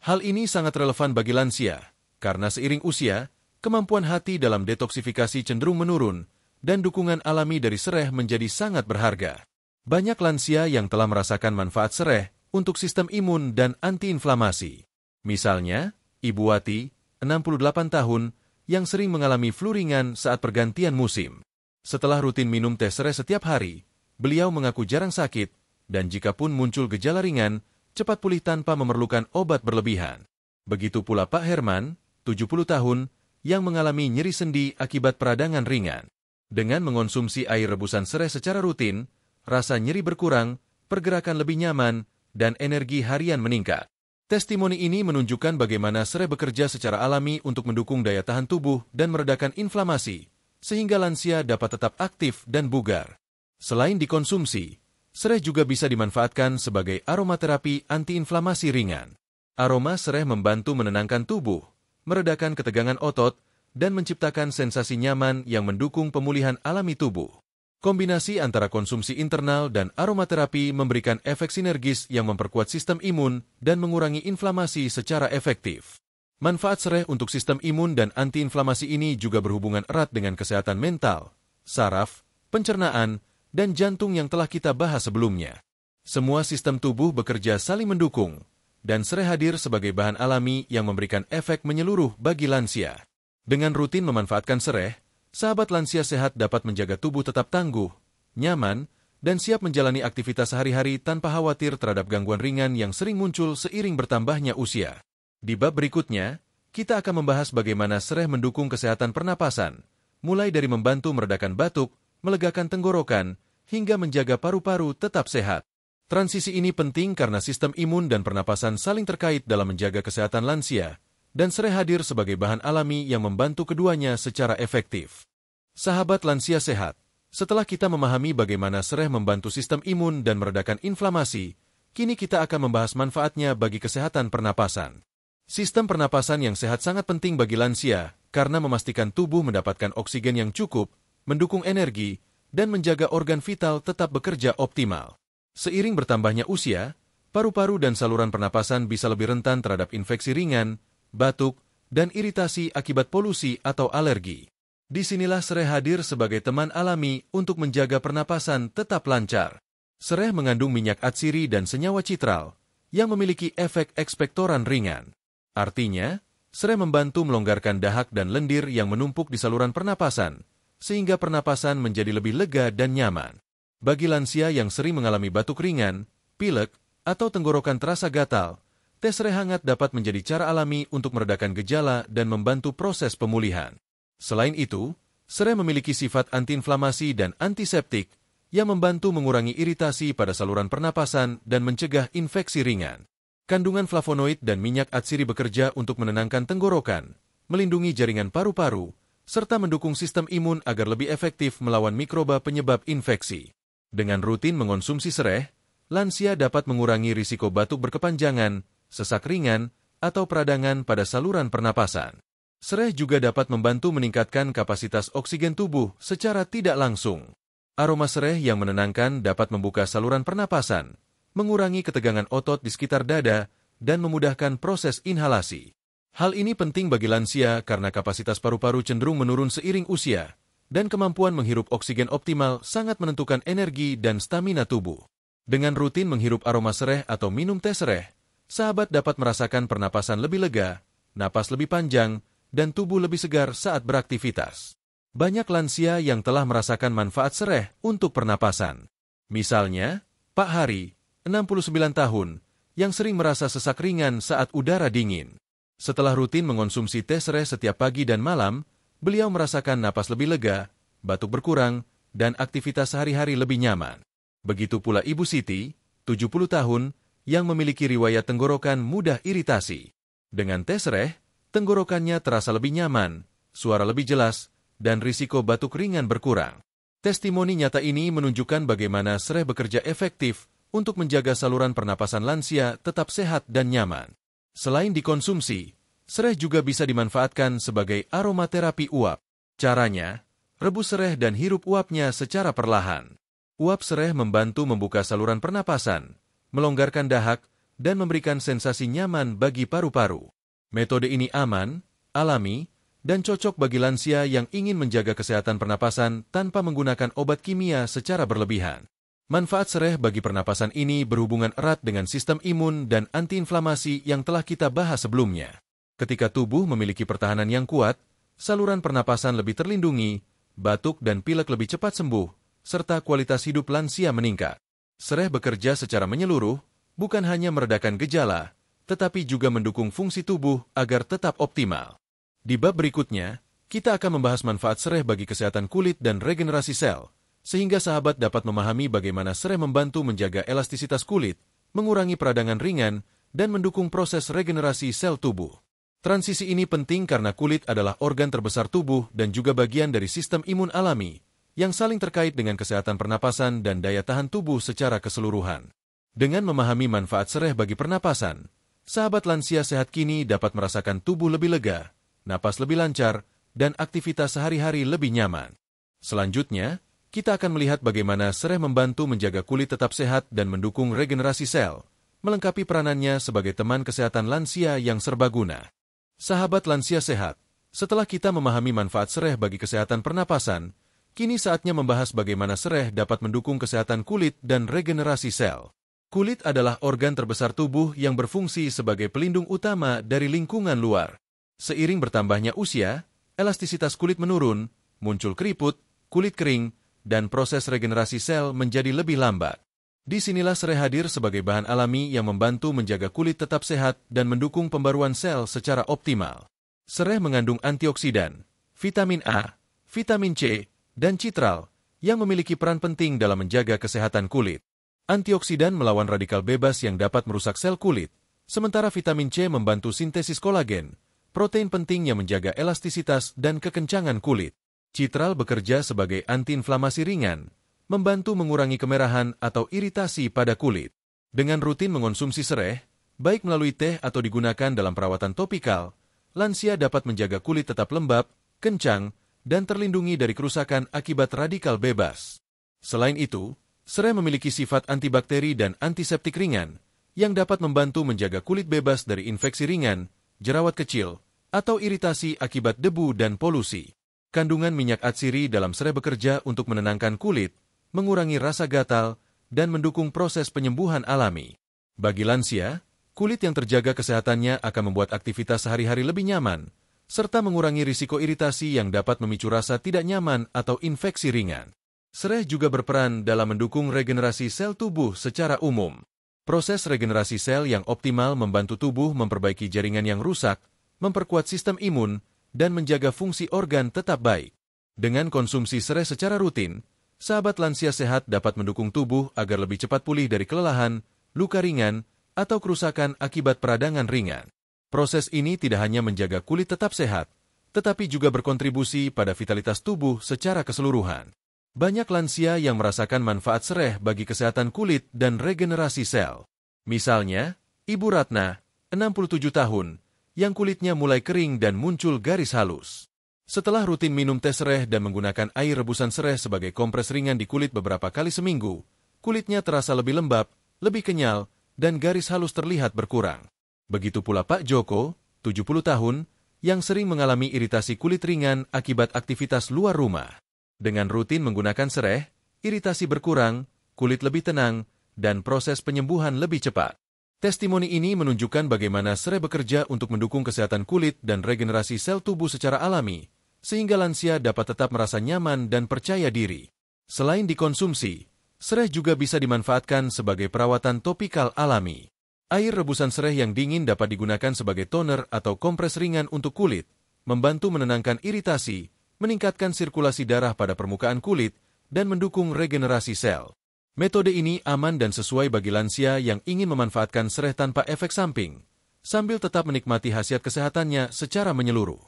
Hal ini sangat relevan bagi lansia, karena seiring usia, kemampuan hati dalam detoksifikasi cenderung menurun, dan dukungan alami dari sereh menjadi sangat berharga. Banyak lansia yang telah merasakan manfaat sereh untuk sistem imun dan antiinflamasi. Misalnya, Ibu Wati, 68 tahun, yang sering mengalami flu ringan saat pergantian musim. Setelah rutin minum teh sereh setiap hari, beliau mengaku jarang sakit, dan jikapun muncul gejala ringan, cepat pulih tanpa memerlukan obat berlebihan. Begitu pula Pak Herman, 70 tahun, yang mengalami nyeri sendi akibat peradangan ringan. Dengan mengonsumsi air rebusan sereh secara rutin, rasa nyeri berkurang, pergerakan lebih nyaman, dan energi harian meningkat. Testimoni ini menunjukkan bagaimana sereh bekerja secara alami untuk mendukung daya tahan tubuh dan meredakan inflamasi, sehingga lansia dapat tetap aktif dan bugar. Selain dikonsumsi, sereh juga bisa dimanfaatkan sebagai aromaterapi antiinflamasi ringan. Aroma sereh membantu menenangkan tubuh, meredakan ketegangan otot, dan menciptakan sensasi nyaman yang mendukung pemulihan alami tubuh. Kombinasi antara konsumsi internal dan aromaterapi memberikan efek sinergis yang memperkuat sistem imun dan mengurangi inflamasi secara efektif. Manfaat sereh untuk sistem imun dan antiinflamasi ini juga berhubungan erat dengan kesehatan mental, saraf, pencernaan, dan jantung yang telah kita bahas sebelumnya. Semua sistem tubuh bekerja saling mendukung, dan sereh hadir sebagai bahan alami yang memberikan efek menyeluruh bagi lansia. Dengan rutin memanfaatkan sereh, sahabat lansia sehat dapat menjaga tubuh tetap tangguh, nyaman, dan siap menjalani aktivitas sehari-hari tanpa khawatir terhadap gangguan ringan yang sering muncul seiring bertambahnya usia. Di bab berikutnya, kita akan membahas bagaimana sereh mendukung kesehatan pernapasan, mulai dari membantu meredakan batuk, melegakan tenggorokan, hingga menjaga paru-paru tetap sehat. Transisi ini penting karena sistem imun dan pernapasan saling terkait dalam menjaga kesehatan lansia, dan sereh hadir sebagai bahan alami yang membantu keduanya secara efektif. Sahabat lansia sehat, setelah kita memahami bagaimana sereh membantu sistem imun dan meredakan inflamasi, kini kita akan membahas manfaatnya bagi kesehatan pernapasan. Sistem pernapasan yang sehat sangat penting bagi lansia karena memastikan tubuh mendapatkan oksigen yang cukup, mendukung energi, dan menjaga organ vital tetap bekerja optimal. Seiring bertambahnya usia, paru-paru dan saluran pernapasan bisa lebih rentan terhadap infeksi ringan, batuk, dan iritasi akibat polusi atau alergi. Disinilah sereh hadir sebagai teman alami untuk menjaga pernapasan tetap lancar. Sereh mengandung minyak atsiri dan senyawa citral yang memiliki efek ekspektoran ringan. Artinya, sereh membantu melonggarkan dahak dan lendir yang menumpuk di saluran pernapasan, sehingga pernapasan menjadi lebih lega dan nyaman. Bagi lansia yang sering mengalami batuk ringan, pilek, atau tenggorokan terasa gatal, teh sereh hangat dapat menjadi cara alami untuk meredakan gejala dan membantu proses pemulihan. Selain itu, sereh memiliki sifat antiinflamasi dan antiseptik yang membantu mengurangi iritasi pada saluran pernapasan dan mencegah infeksi ringan. Kandungan flavonoid dan minyak atsiri bekerja untuk menenangkan tenggorokan, melindungi jaringan paru-paru, serta mendukung sistem imun agar lebih efektif melawan mikroba penyebab infeksi. Dengan rutin mengonsumsi sereh, lansia dapat mengurangi risiko batuk berkepanjangan, sesak ringan, atau peradangan pada saluran pernapasan. Sereh juga dapat membantu meningkatkan kapasitas oksigen tubuh secara tidak langsung. Aroma sereh yang menenangkan dapat membuka saluran pernapasan, mengurangi ketegangan otot di sekitar dada, dan memudahkan proses inhalasi. Hal ini penting bagi lansia karena kapasitas paru-paru cenderung menurun seiring usia, dan kemampuan menghirup oksigen optimal sangat menentukan energi dan stamina tubuh. Dengan rutin menghirup aroma sereh atau minum teh sereh, sahabat dapat merasakan pernapasan lebih lega, napas lebih panjang, dan tubuh lebih segar saat beraktivitas. Banyak lansia yang telah merasakan manfaat sereh untuk pernapasan. Misalnya, Pak Hari, 69 tahun, yang sering merasa sesak ringan saat udara dingin. Setelah rutin mengonsumsi teh sereh setiap pagi dan malam, beliau merasakan napas lebih lega, batuk berkurang, dan aktivitas sehari-hari lebih nyaman. Begitu pula Ibu Siti, 70 tahun, yang memiliki riwayat tenggorokan mudah iritasi. Dengan teh sereh, tenggorokannya terasa lebih nyaman, suara lebih jelas, dan risiko batuk ringan berkurang. Testimoni nyata ini menunjukkan bagaimana sereh bekerja efektif untuk menjaga saluran pernapasan lansia tetap sehat dan nyaman. Selain dikonsumsi, sereh juga bisa dimanfaatkan sebagai aromaterapi uap. Caranya, rebus sereh dan hirup uapnya secara perlahan. Uap sereh membantu membuka saluran pernapasan, melonggarkan dahak, dan memberikan sensasi nyaman bagi paru-paru. Metode ini aman, alami, dan cocok bagi lansia yang ingin menjaga kesehatan pernapasan tanpa menggunakan obat kimia secara berlebihan. Manfaat sereh bagi pernapasan ini berhubungan erat dengan sistem imun dan antiinflamasi yang telah kita bahas sebelumnya. Ketika tubuh memiliki pertahanan yang kuat, saluran pernapasan lebih terlindungi, batuk dan pilek lebih cepat sembuh, serta kualitas hidup lansia meningkat. Sereh bekerja secara menyeluruh, bukan hanya meredakan gejala, tetapi juga mendukung fungsi tubuh agar tetap optimal. Di bab berikutnya, kita akan membahas manfaat sereh bagi kesehatan kulit dan regenerasi sel, sehingga sahabat dapat memahami bagaimana sereh membantu menjaga elastisitas kulit, mengurangi peradangan ringan, dan mendukung proses regenerasi sel tubuh. Transisi ini penting karena kulit adalah organ terbesar tubuh dan juga bagian dari sistem imun alami, yang saling terkait dengan kesehatan pernapasan dan daya tahan tubuh secara keseluruhan. Dengan memahami manfaat sereh bagi pernapasan, sahabat lansia sehat kini dapat merasakan tubuh lebih lega, napas lebih lancar, dan aktivitas sehari-hari lebih nyaman. Selanjutnya, kita akan melihat bagaimana sereh membantu menjaga kulit tetap sehat dan mendukung regenerasi sel, melengkapi peranannya sebagai teman kesehatan lansia yang serbaguna. Sahabat lansia sehat, setelah kita memahami manfaat sereh bagi kesehatan pernapasan, kini saatnya membahas bagaimana sereh dapat mendukung kesehatan kulit dan regenerasi sel. Kulit adalah organ terbesar tubuh yang berfungsi sebagai pelindung utama dari lingkungan luar. Seiring bertambahnya usia, elastisitas kulit menurun, muncul keriput, kulit kering, dan proses regenerasi sel menjadi lebih lambat. Disinilah sereh hadir sebagai bahan alami yang membantu menjaga kulit tetap sehat dan mendukung pembaruan sel secara optimal. Sereh mengandung antioksidan, vitamin A, vitamin C, dan citral yang memiliki peran penting dalam menjaga kesehatan kulit. Antioksidan melawan radikal bebas yang dapat merusak sel kulit, sementara vitamin C membantu sintesis kolagen, protein penting yang menjaga elastisitas dan kekencangan kulit. Citral bekerja sebagai antiinflamasi ringan, membantu mengurangi kemerahan atau iritasi pada kulit. Dengan rutin mengonsumsi sereh, baik melalui teh atau digunakan dalam perawatan topikal, lansia dapat menjaga kulit tetap lembab, kencang, dan terlindungi dari kerusakan akibat radikal bebas. Selain itu, sereh memiliki sifat antibakteri dan antiseptik ringan, yang dapat membantu menjaga kulit bebas dari infeksi ringan, jerawat kecil, atau iritasi akibat debu dan polusi. Kandungan minyak atsiri dalam sereh bekerja untuk menenangkan kulit, mengurangi rasa gatal, dan mendukung proses penyembuhan alami. Bagi lansia, kulit yang terjaga kesehatannya akan membuat aktivitas sehari-hari lebih nyaman, serta mengurangi risiko iritasi yang dapat memicu rasa tidak nyaman atau infeksi ringan. Sereh juga berperan dalam mendukung regenerasi sel tubuh secara umum. Proses regenerasi sel yang optimal membantu tubuh memperbaiki jaringan yang rusak, memperkuat sistem imun, dan menjaga fungsi organ tetap baik. Dengan konsumsi sereh secara rutin, sahabat lansia sehat dapat mendukung tubuh agar lebih cepat pulih dari kelelahan, luka ringan, atau kerusakan akibat peradangan ringan. Proses ini tidak hanya menjaga kulit tetap sehat, tetapi juga berkontribusi pada vitalitas tubuh secara keseluruhan. Banyak lansia yang merasakan manfaat sereh bagi kesehatan kulit dan regenerasi sel. Misalnya, Ibu Ratna, 67 tahun, yang kulitnya mulai kering dan muncul garis halus. Setelah rutin minum teh sereh dan menggunakan air rebusan sereh sebagai kompres ringan di kulit beberapa kali seminggu, kulitnya terasa lebih lembab, lebih kenyal, dan garis halus terlihat berkurang. Begitu pula Pak Joko, 70 tahun, yang sering mengalami iritasi kulit ringan akibat aktivitas luar rumah. Dengan rutin menggunakan sereh, iritasi berkurang, kulit lebih tenang, dan proses penyembuhan lebih cepat. Testimoni ini menunjukkan bagaimana sereh bekerja untuk mendukung kesehatan kulit dan regenerasi sel tubuh secara alami, sehingga lansia dapat tetap merasa nyaman dan percaya diri. Selain dikonsumsi, sereh juga bisa dimanfaatkan sebagai perawatan topikal alami. Air rebusan sereh yang dingin dapat digunakan sebagai toner atau kompres ringan untuk kulit, membantu menenangkan iritasi, meningkatkan sirkulasi darah pada permukaan kulit, dan mendukung regenerasi sel. Metode ini aman dan sesuai bagi lansia yang ingin memanfaatkan sereh tanpa efek samping, sambil tetap menikmati khasiat kesehatannya secara menyeluruh.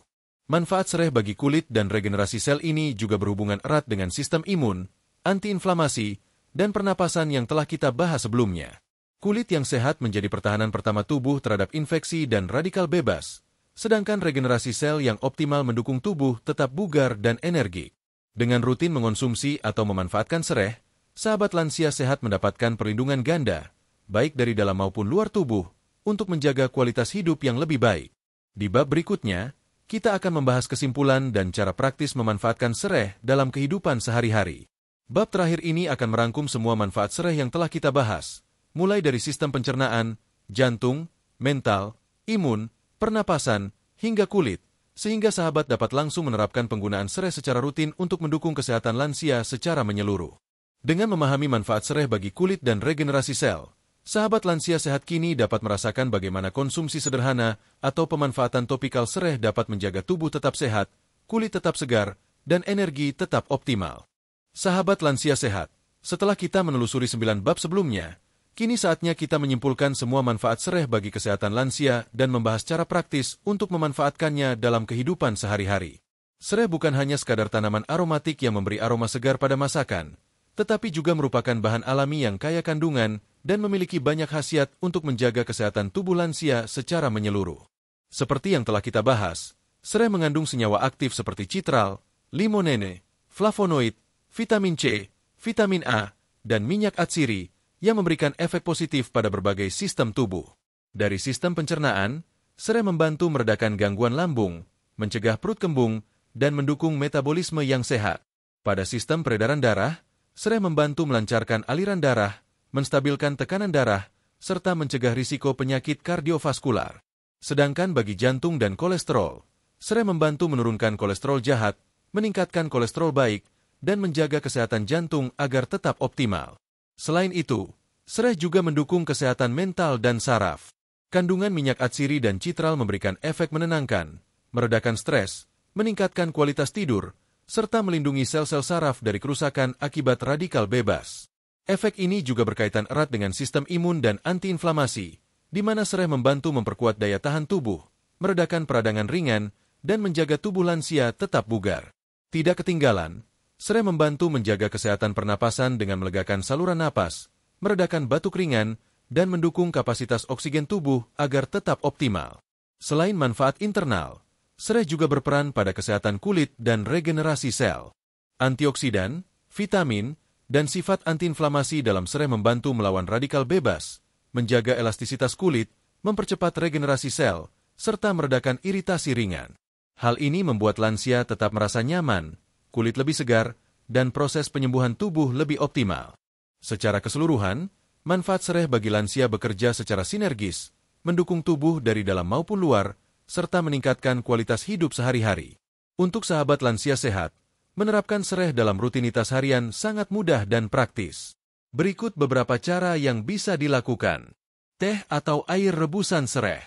Manfaat sereh bagi kulit dan regenerasi sel ini juga berhubungan erat dengan sistem imun, antiinflamasi, dan pernapasan yang telah kita bahas sebelumnya. Kulit yang sehat menjadi pertahanan pertama tubuh terhadap infeksi dan radikal bebas, sedangkan regenerasi sel yang optimal mendukung tubuh tetap bugar dan energik. Dengan rutin mengonsumsi atau memanfaatkan sereh, sahabat lansia sehat mendapatkan perlindungan ganda, baik dari dalam maupun luar tubuh, untuk menjaga kualitas hidup yang lebih baik. Di bab berikutnya, kita akan membahas kesimpulan dan cara praktis memanfaatkan sereh dalam kehidupan sehari-hari. Bab terakhir ini akan merangkum semua manfaat sereh yang telah kita bahas, mulai dari sistem pencernaan, jantung, mental, imun, pernapasan, hingga kulit, sehingga sahabat dapat langsung menerapkan penggunaan sereh secara rutin untuk mendukung kesehatan lansia secara menyeluruh. Dengan memahami manfaat sereh bagi kulit dan regenerasi sel, sahabat lansia sehat kini dapat merasakan bagaimana konsumsi sederhana atau pemanfaatan topikal sereh dapat menjaga tubuh tetap sehat, kulit tetap segar, dan energi tetap optimal. Sahabat lansia sehat, setelah kita menelusuri 9 bab sebelumnya, kini saatnya kita menyimpulkan semua manfaat sereh bagi kesehatan lansia dan membahas cara praktis untuk memanfaatkannya dalam kehidupan sehari-hari. Sereh bukan hanya sekadar tanaman aromatik yang memberi aroma segar pada masakan, tetapi juga merupakan bahan alami yang kaya kandungan dan memiliki banyak khasiat untuk menjaga kesehatan tubuh lansia secara menyeluruh. Seperti yang telah kita bahas, sereh mengandung senyawa aktif seperti citral, limonene, flavonoid, vitamin C, vitamin A, dan minyak atsiri, yang memberikan efek positif pada berbagai sistem tubuh. Dari sistem pencernaan, sereh membantu meredakan gangguan lambung, mencegah perut kembung, dan mendukung metabolisme yang sehat. Pada sistem peredaran darah, sereh membantu melancarkan aliran darah, menstabilkan tekanan darah, serta mencegah risiko penyakit kardiovaskular. Sedangkan bagi jantung dan kolesterol, sereh membantu menurunkan kolesterol jahat, meningkatkan kolesterol baik, dan menjaga kesehatan jantung agar tetap optimal. Selain itu, sereh juga mendukung kesehatan mental dan saraf. Kandungan minyak atsiri dan citral memberikan efek menenangkan, meredakan stres, meningkatkan kualitas tidur, serta melindungi sel-sel saraf dari kerusakan akibat radikal bebas. Efek ini juga berkaitan erat dengan sistem imun dan antiinflamasi, di mana sereh membantu memperkuat daya tahan tubuh, meredakan peradangan ringan, dan menjaga tubuh lansia tetap bugar. Tidak ketinggalan, sereh membantu menjaga kesehatan pernapasan dengan melegakan saluran napas, meredakan batuk ringan, dan mendukung kapasitas oksigen tubuh agar tetap optimal. Selain manfaat internal, sereh juga berperan pada kesehatan kulit dan regenerasi sel. Antioksidan, vitamin, dan sifat antiinflamasi dalam sereh membantu melawan radikal bebas, menjaga elastisitas kulit, mempercepat regenerasi sel, serta meredakan iritasi ringan. Hal ini membuat lansia tetap merasa nyaman, kulit lebih segar, dan proses penyembuhan tubuh lebih optimal. Secara keseluruhan, manfaat sereh bagi lansia bekerja secara sinergis, mendukung tubuh dari dalam maupun luar, serta meningkatkan kualitas hidup sehari-hari. Untuk sahabat lansia sehat, menerapkan sereh dalam rutinitas harian sangat mudah dan praktis. Berikut beberapa cara yang bisa dilakukan. Teh atau air rebusan sereh.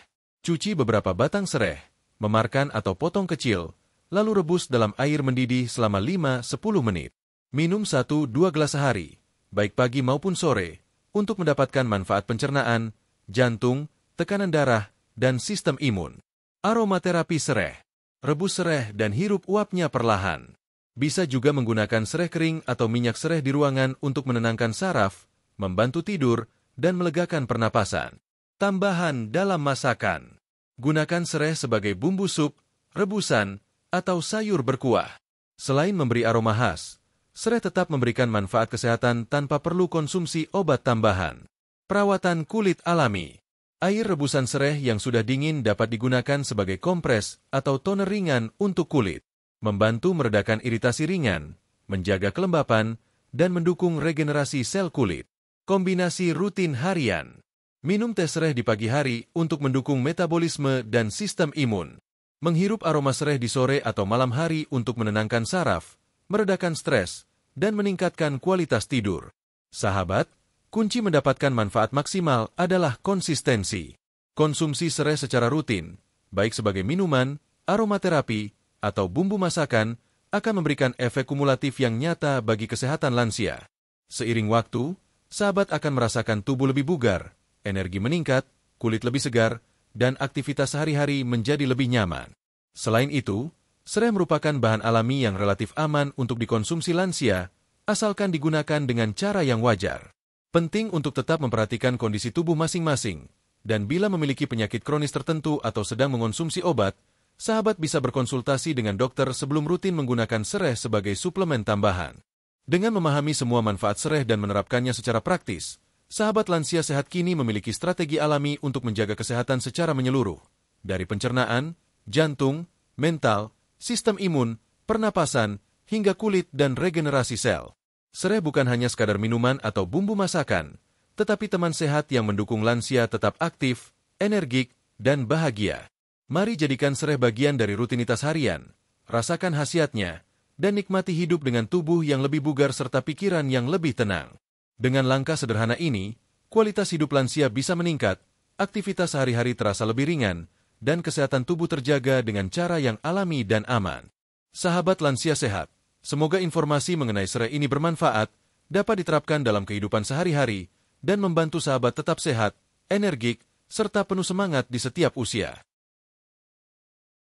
Cuci beberapa batang sereh, memarkan atau potong kecil, lalu rebus dalam air mendidih selama 5-10 menit. Minum 1-2 gelas sehari, baik pagi maupun sore, untuk mendapatkan manfaat pencernaan, jantung, tekanan darah, dan sistem imun. Aromaterapi sereh. Rebus sereh dan hirup uapnya perlahan. Bisa juga menggunakan sereh kering atau minyak sereh di ruangan untuk menenangkan saraf, membantu tidur, dan melegakan pernapasan. Tambahan dalam masakan. Gunakan sereh sebagai bumbu sup, rebusan, atau sayur berkuah. Selain memberi aroma khas, sereh tetap memberikan manfaat kesehatan tanpa perlu konsumsi obat tambahan. Perawatan kulit alami. Air rebusan sereh yang sudah dingin dapat digunakan sebagai kompres atau toner ringan untuk kulit, membantu meredakan iritasi ringan, menjaga kelembapan, dan mendukung regenerasi sel kulit. Kombinasi rutin harian. Minum teh sereh di pagi hari untuk mendukung metabolisme dan sistem imun. Menghirup aroma sereh di sore atau malam hari untuk menenangkan saraf, meredakan stres, dan meningkatkan kualitas tidur. Sahabat, kunci mendapatkan manfaat maksimal adalah konsistensi. Konsumsi sereh secara rutin, baik sebagai minuman, aromaterapi, atau bumbu masakan, akan memberikan efek kumulatif yang nyata bagi kesehatan lansia. Seiring waktu, sahabat akan merasakan tubuh lebih bugar, energi meningkat, kulit lebih segar, dan aktivitas sehari-hari menjadi lebih nyaman. Selain itu, sereh merupakan bahan alami yang relatif aman untuk dikonsumsi lansia, asalkan digunakan dengan cara yang wajar. Penting untuk tetap memperhatikan kondisi tubuh masing-masing, dan bila memiliki penyakit kronis tertentu atau sedang mengonsumsi obat, sahabat bisa berkonsultasi dengan dokter sebelum rutin menggunakan sereh sebagai suplemen tambahan. Dengan memahami semua manfaat sereh dan menerapkannya secara praktis, sahabat lansia sehat kini memiliki strategi alami untuk menjaga kesehatan secara menyeluruh, dari pencernaan, jantung, mental, sistem imun, pernapasan, hingga kulit dan regenerasi sel. Sereh bukan hanya sekadar minuman atau bumbu masakan, tetapi teman sehat yang mendukung lansia tetap aktif, energik, dan bahagia. Mari jadikan sereh bagian dari rutinitas harian, rasakan khasiatnya, dan nikmati hidup dengan tubuh yang lebih bugar serta pikiran yang lebih tenang. Dengan langkah sederhana ini, kualitas hidup lansia bisa meningkat, aktivitas sehari-hari terasa lebih ringan, dan kesehatan tubuh terjaga dengan cara yang alami dan aman. Sahabat lansia sehat, semoga informasi mengenai sereh ini bermanfaat, dapat diterapkan dalam kehidupan sehari-hari, dan membantu sahabat tetap sehat, energik, serta penuh semangat di setiap usia.